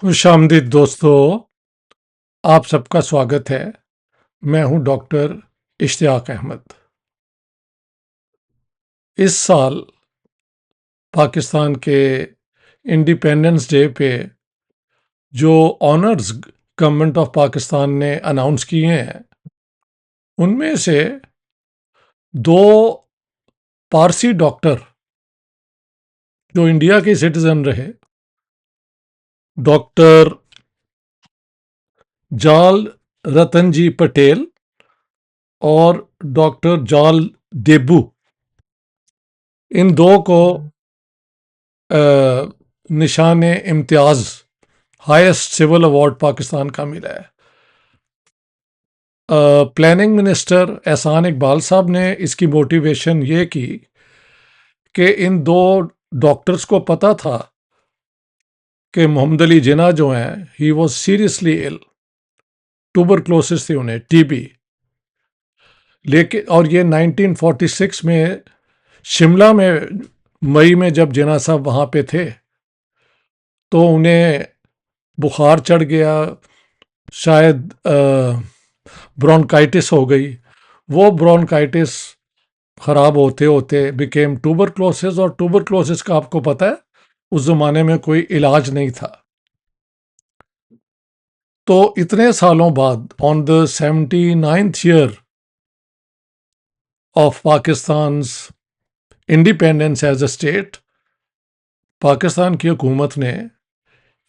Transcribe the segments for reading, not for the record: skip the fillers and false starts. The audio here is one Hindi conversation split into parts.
खुशामदीद दोस्तों, आप सबका स्वागत है। मैं हूं डॉक्टर इश्तियाक अहमद। इस साल पाकिस्तान के इंडिपेंडेंस डे पे जो ऑनर्स गवर्नमेंट ऑफ पाकिस्तान ने अनाउंस किए हैं, उनमें से दो पारसी डॉक्टर जो इंडिया के सिटीजन रहे, डॉक्टर जाल रतन जी पटेल और डॉक्टर जाल देबू, इन दो को Nishan Imtiaz highest civil award Pakistan का मिला है। प्लानिंग मिनिस्टर एहसान इकबाल साहब ने इसकी मोटिवेशन ये की कि इन दो डॉक्टर्स को पता था कि मोहम्मद अली जिन्ना जो हैं, he was seriously ill, tuberculosis थी उन्हें, टीबी। लेकिन और ये 1946 में शिमला में मई में जब जिन्ना साहब वहाँ पे थे तो उन्हें बुखार चढ़ गया, शायद ब्रोंकाइटिस हो गई। वो ब्रोंकाइटिस खराब होते होते बिकेम ट्यूबरक्लोसिस, और ट्यूबरक्लोसिस का आपको पता है उस जमाने में कोई इलाज नहीं था। तो इतने सालों बाद, on the 79th year of Pakistan independence as a state, Pakistan की हुकूमत ने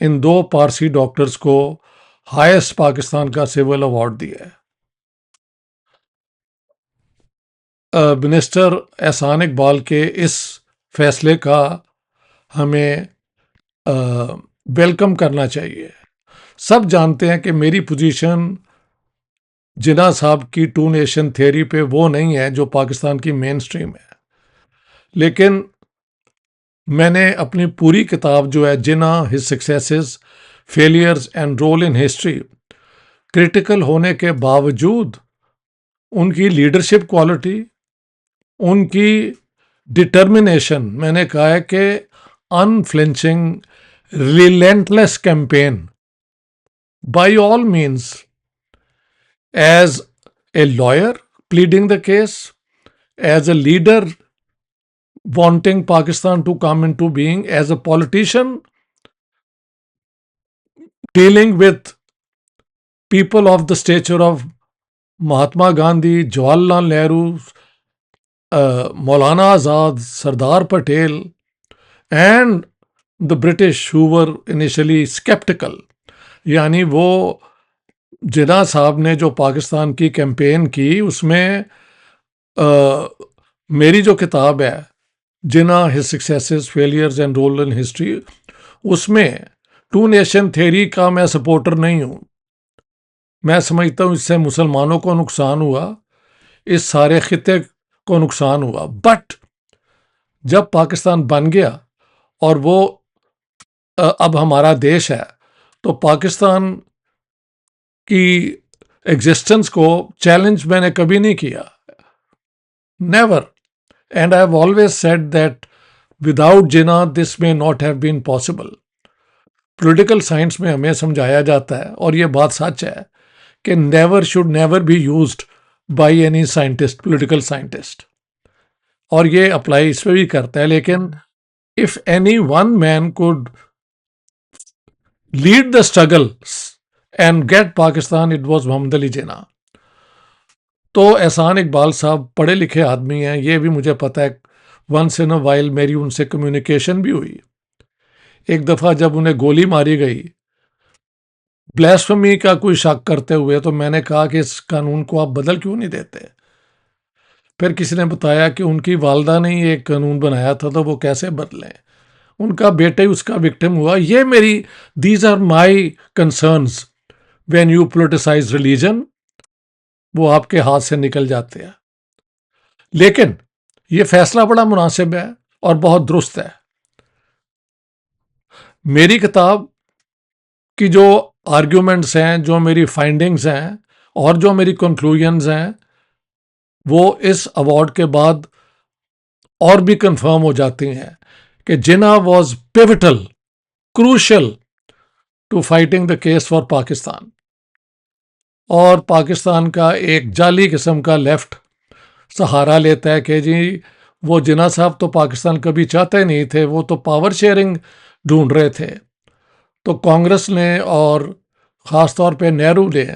इन दो पारसी डॉक्टर्स को हाईएस्ट पाकिस्तान का सिविल अवार्ड दिया है। मिनिस्टर एहसान इकबाल के इस फैसले का हमें वेलकम करना चाहिए। सब जानते हैं कि मेरी पोजीशन जिन्ना साहब की टू नेशन थ्योरी पे वो नहीं है जो पाकिस्तान की मेन स्ट्रीम है, लेकिन मैंने अपनी पूरी किताब जो है Jinnah, his successes, failures and role in history, critical होने के बावजूद उनकी लीडरशिप क्वालिटी, उनकी डिटर्मिनेशन, मैंने कहा है कि unflinching relentless campaign by all means, as a lawyer pleading the case, as a leader wanting Pakistan to come into being, as a politician dealing with people of the stature of Mahatma Gandhi, Jawaharlal Nehru, Maulana Azad, Sardar Patel, and the British who were initially skeptical. यानी वो जिन्ना साहब ने जो पाकिस्तान की कैंपेन की, उसमें मेरी जो किताब है Jinnah, his successes, failures and role in history, उसमें टू नेशन थ्योरी का मैं सपोर्टर नहीं हूं। मैं समझता हूं इससे मुसलमानों को नुकसान हुआ, इस सारे खिते को नुकसान हुआ। बट जब पाकिस्तान बन गया और वो अब हमारा देश है, तो पाकिस्तान की एग्जिस्टेंस को चैलेंज मैंने कभी नहीं किया, never. And I have always said that without Jinnah this may not have been possible. Political science में हमें समझाया जाता है, और ये बात सच है, कि never should never be used by any scientist, political scientist, और ये अप्लाई इस पे भी करता है। लेकिन if any one man could lead the struggle and get Pakistan, it was Mohammad Ali Jinnah. तो एहसान इकबाल साहब पढ़े लिखे आदमी हैं, ये भी मुझे पता है। वंस इन अ वाइल मेरी उनसे कम्युनिकेशन भी हुई। एक दफ़ा जब उन्हें गोली मारी गई ब्लास्फेमी का कोई शक करते हुए, तो मैंने कहा कि इस कानून को आप बदल क्यों नहीं देते। फिर किसी ने बताया कि उनकी वालदा ने ही एक कानून बनाया था, तो वो कैसे बदलें, उनका बेटा ही उसका विक्टिम हुआ। ये मेरी, these are my concerns when you politicize religion, वो आपके हाथ से निकल जाते हैं। लेकिन ये फैसला बड़ा मुनासिब है और बहुत दुरुस्त है। मेरी किताब की जो आर्ग्यूमेंट्स हैं, जो मेरी फाइंडिंग्स हैं और जो मेरी कंक्लूजन्स हैं, वो इस अवार्ड के बाद और भी कंफर्म हो जाती हैं कि Jinnah was pivotal, crucial to fighting the case for Pakistan. और पाकिस्तान का एक जाली किस्म का लेफ्ट सहारा लेता है कि जी वो जिन्ना साहब तो पाकिस्तान कभी चाहते नहीं थे, वो तो पावर शेयरिंग ढूंढ रहे थे। तो कांग्रेस ने और ख़ास तौर पे नेहरू ने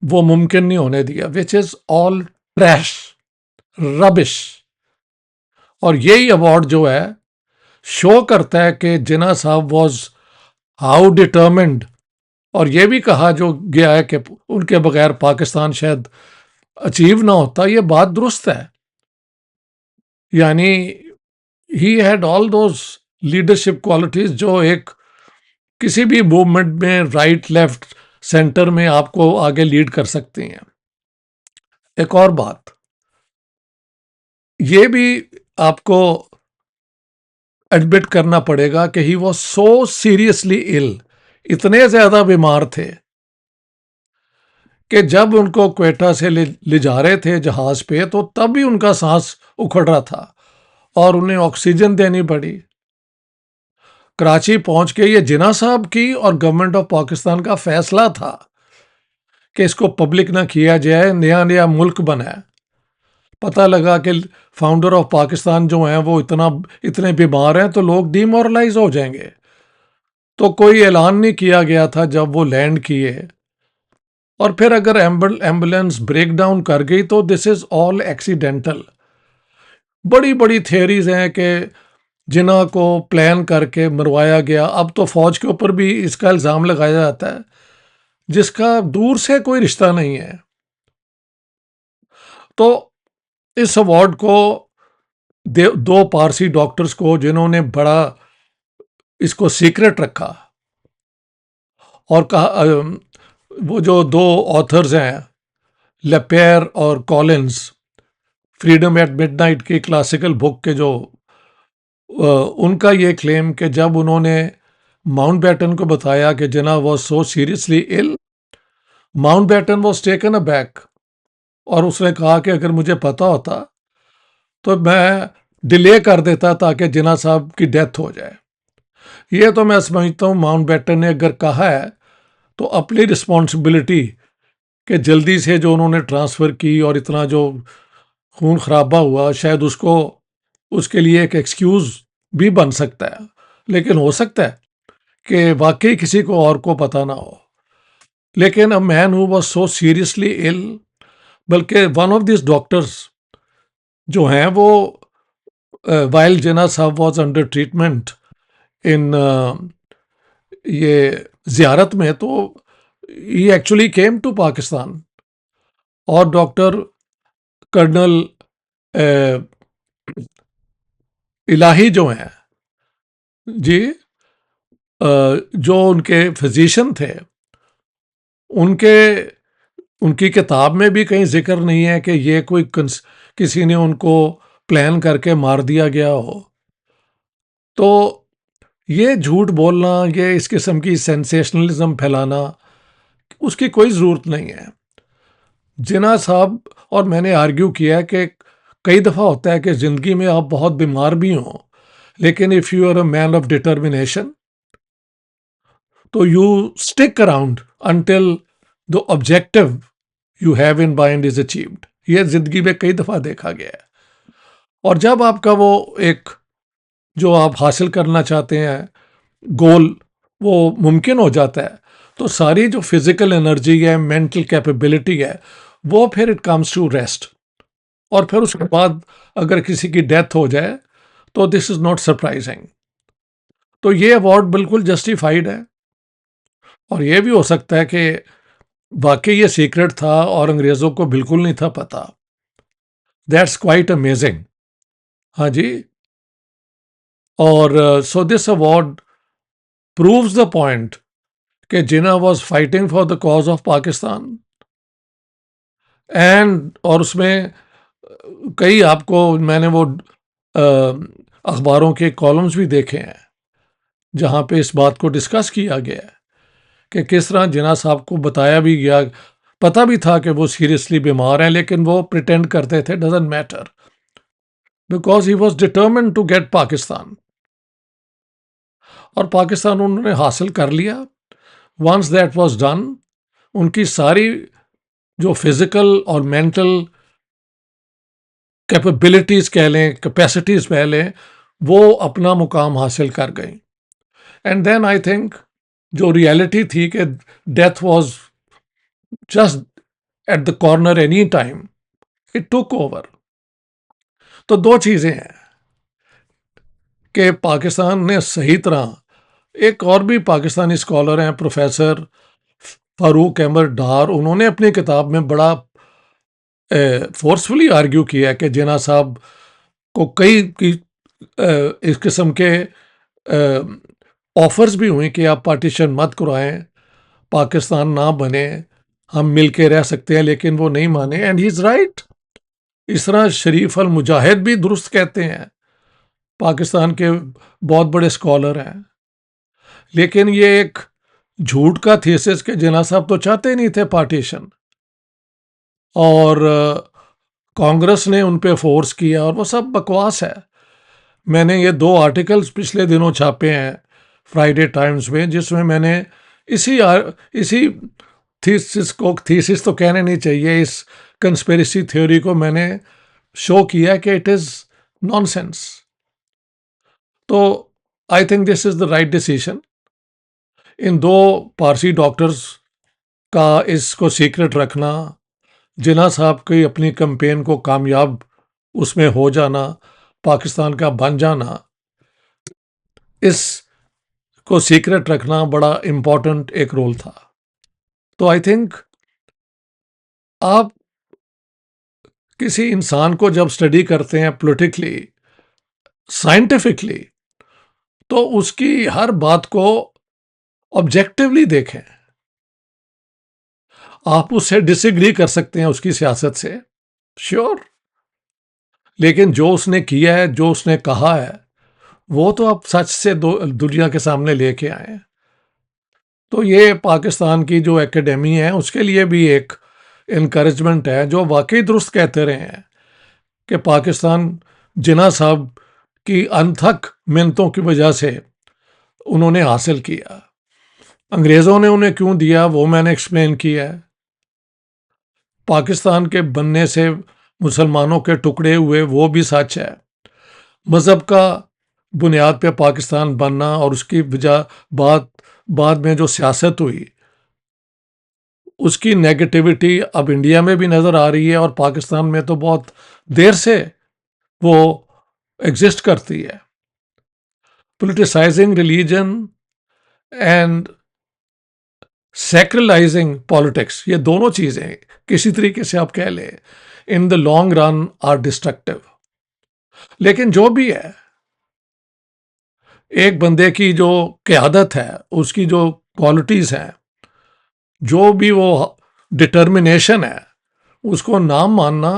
वो मुमकिन नहीं होने दिया, which is all trash, rubbish. और यही अवार्ड जो है शो करता है कि जिन्ना साहब वॉज हाउ डिटर्मिन्ड। और ये भी कहा जो गया है कि उनके बगैर पाकिस्तान शायद अचीव ना होता, ये बात दुरुस्त है। यानी he had all those leadership qualities जो एक किसी भी मूवमेंट में राइट लेफ्ट सेंटर में आपको आगे लीड कर सकती हैं। एक और बात ये भी आपको एडमिट करना पड़ेगा कि ही वॉज सो सीरियसली इल, इतने ज्यादा बीमार थे कि जब उनको क्वेटा से ले जा रहे थे जहाज पे तो तब भी उनका सांस उखड़ रहा था और उन्हें ऑक्सीजन देनी पड़ी। कराची पहुंच के ये जिन्ना साहब की और गवर्नमेंट ऑफ पाकिस्तान का फैसला था कि इसको पब्लिक ना किया जाए, नया नया मुल्क बना है। पता लगा कि फाउंडर ऑफ पाकिस्तान जो हैं वो इतने बीमार हैं तो लोग डिमोरलाइज हो जाएंगे। तो कोई ऐलान नहीं किया गया था जब वो लैंड किए। और फिर अगर एम्बुलेंस ब्रेक डाउन कर गई तो दिस इज ऑल एक्सीडेंटल। बड़ी बड़ी थियरीज हैं कि जिन्ना को प्लान करके मरवाया गया। अब तो फौज के ऊपर भी इसका इल्ज़ाम लगाया जाता है जिसका दूर से कोई रिश्ता नहीं है। तो इस अवार्ड को दो पारसी डॉक्टर्स को जिन्होंने बड़ा इसको सीक्रेट रखा और कहा, वो जो दो ऑथर्स हैं लेपेयर और कॉलिंस, फ्रीडम एट मिडनाइट की क्लासिकल बुक के जो उनका ये क्लेम कि जब उन्होंने माउंटबेटन को बताया कि Jinnah was so seriously ill, Mountbatten was taken aback और उसने कहा कि अगर मुझे पता होता तो मैं डिले कर देता ताकि जिन्ना साहब की डेथ हो जाए। ये तो मैं समझता हूँ माउंटबेटन ने अगर कहा है तो अपनी रिस्पॉन्सिबिलिटी कि जल्दी से जो उन्होंने ट्रांसफ़र की और इतना जो खून खराबा हुआ शायद उसको उसके लिए एक एक्सक्यूज़ भी बन सकता है। लेकिन हो सकता है कि वाकई किसी को और को पता ना हो। लेकिन a man who was so seriously ill, बल्कि वन ऑफ दिस डॉक्टर्स जो हैं वो वाइल जिन्ना साहब वाज अंडर ट्रीटमेंट इन ये ज़ियारत में, तो ही एक्चुअली केम टू पाकिस्तान। और डॉक्टर कर्नल इलाही जो हैं जी, जो उनके फिजिशियन थे, उनके उनकी किताब में भी कहीं जिक्र नहीं है कि ये कोई किसी ने उनको प्लान करके मार दिया गया हो। तो ये झूठ बोलना, ये इस किस्म की सेंसेशनलिज्म फैलाना, उसकी कोई ज़रूरत नहीं है। जिन्ना साहब, और मैंने आर्ग्यू किया है कि कई दफ़ा होता है कि ज़िंदगी में आप बहुत बीमार भी हों, लेकिन if you are a man of determination तो you stick around until the objective you have in mind is achieved. ये जिंदगी में कई दफा देखा गया है। और जब आपका वो एक जो आप हासिल करना चाहते हैं गोल वो मुमकिन हो जाता है तो सारी जो फिजिकल एनर्जी है, मेंटल कैपेबिलिटी है, वो फिर इट कम्स टू रेस्ट। और फिर उसके बाद अगर किसी की डेथ हो जाए तो दिस इज नॉट सरप्राइजिंग। तो ये अवार्ड बिल्कुल जस्टिफाइड है। और ये भी हो सकता है कि वाकई ये सीक्रेट था और अंग्रेजों को बिल्कुल नहीं था पता। That's quite amazing. हाँ जी। और so this award proves the point कि Jinnah was fighting for the cause of Pakistan and, और उसमें कई आपको मैंने वो अखबारों के कॉलम्स भी देखे हैं जहाँ पे इस बात को डिस्कस किया गया है कि किस तरह जिन्ना साहब को बताया भी गया, पता भी था कि वो सीरियसली बीमार हैं, लेकिन वो प्रिटेंड करते थे doesn't matter because he was determined to get Pakistan. और पाकिस्तान उन्होंने हासिल कर लिया। वंस दैट वाज डन, उनकी सारी जो फिजिकल और मेंटल कैपेबिलिटीज कह लें, कैपेसिटीज कह लें, वो अपना मुकाम हासिल कर गई। एंड देन आई थिंक जो रियलिटी थी कि death was just at the corner any time, it took over. तो दो चीजें हैं कि पाकिस्तान ने सही तरह, एक और भी पाकिस्तानी स्कॉलर हैं प्रोफेसर फारूक अहमद डार, उन्होंने अपनी किताब में बड़ा फोर्सफुली आर्ग्यू किया है कि जिन्ना साहब को कई इस किस्म के ऑफर्स भी हुई कि आप पार्टीशन मत करवाएं, पाकिस्तान ना बने, हम मिल के रह सकते हैं, लेकिन वो नहीं माने। And he is right. इस तरह शरीफ अल मुजाहिद भी दुरुस्त कहते हैं, पाकिस्तान के बहुत बड़े स्कॉलर हैं। लेकिन ये एक झूठ का थीसिस कि जिन्ना साहब तो चाहते नहीं थे पार्टीशन, और कांग्रेस ने उन पे फोर्स किया, और वो सब बकवास है। मैंने ये 2 आर्टिकल्स पिछले दिनों छापे हैं फ्राइडे टाइम्स में, जिसमें मैंने इसी थीसिस तो कहने नहीं चाहिए, इस कंस्पिरेसी थ्योरी को मैंने शो किया कि इट इज नॉनसेंस। तो I think this is the right decision. इन 2 पारसी डॉक्टर्स का इसको सीक्रेट रखना, जिन्ना साहब की अपनी कैंपेन को कामयाब उसमें हो जाना, पाकिस्तान का बन जाना, इस को सीक्रेट रखना बड़ा इंपॉर्टेंट एक रोल था। तो आई थिंक आप किसी इंसान को जब स्टडी करते हैं पॉलिटिकली, साइंटिफिकली, तो उसकी हर बात को ऑब्जेक्टिवली देखें। आप उससे डिसएग्री कर सकते हैं उसकी सियासत से, श्योर, लेकिन जो उसने किया है, जो उसने कहा है, वो तो आप सच से दुनिया के सामने लेके आए। तो ये पाकिस्तान की जो एकेडमी है उसके लिए भी एक इनकरेजमेंट है, जो वाकई दुरुस्त कहते रहे हैं कि पाकिस्तान जिन्ना साहब की अनथक मिन्नतों की वजह से उन्होंने हासिल किया। अंग्रेज़ों ने उन्हें क्यों दिया वो मैंने एक्सप्लेन किया है। पाकिस्तान के बनने से मुसलमानों के टुकड़े हुए वो भी सच है। मज़हब का बुनियाद पे पाकिस्तान बनना और उसकी वजह बाद में जो सियासत हुई, उसकी नेगेटिविटी अब इंडिया में भी नज़र आ रही है, और पाकिस्तान में तो बहुत देर से वो एग्जिस्ट करती है। Politicising religion and secularising politics, ये दोनों चीज़ें किसी तरीके से आप कह लें, in the long run are destructive. लेकिन जो भी है, एक बंदे की जो क़यादत है, उसकी जो क्वालिटीज़ हैं, जो भी वो डिटर्मिनेशन है, उसको ना मानना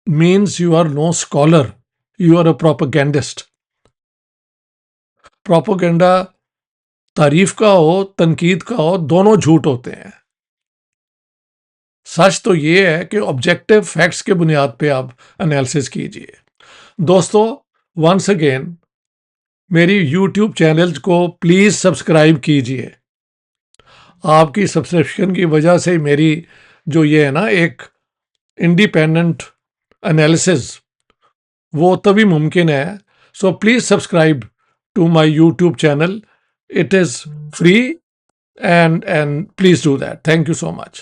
means you are no scholar, you are a propagandist. Propaganda तारीफ का हो, तनकीद का हो, दोनों झूठ होते हैं। सच तो ये है कि ऑब्जेक्टिव फैक्ट्स के बुनियाद पे आप एनालिसिस कीजिए। दोस्तों, वंस अगेन मेरी यूट्यूब चैनल को प्लीज़ सब्सक्राइब कीजिए। आपकी सब्सक्रिप्शन की वजह से मेरी जो ये है ना एक इंडिपेंडेंट एनालिसिस, वो तभी मुमकिन है। So please subscribe to my YouTube channel. It is free, and please do that. Thank you so much.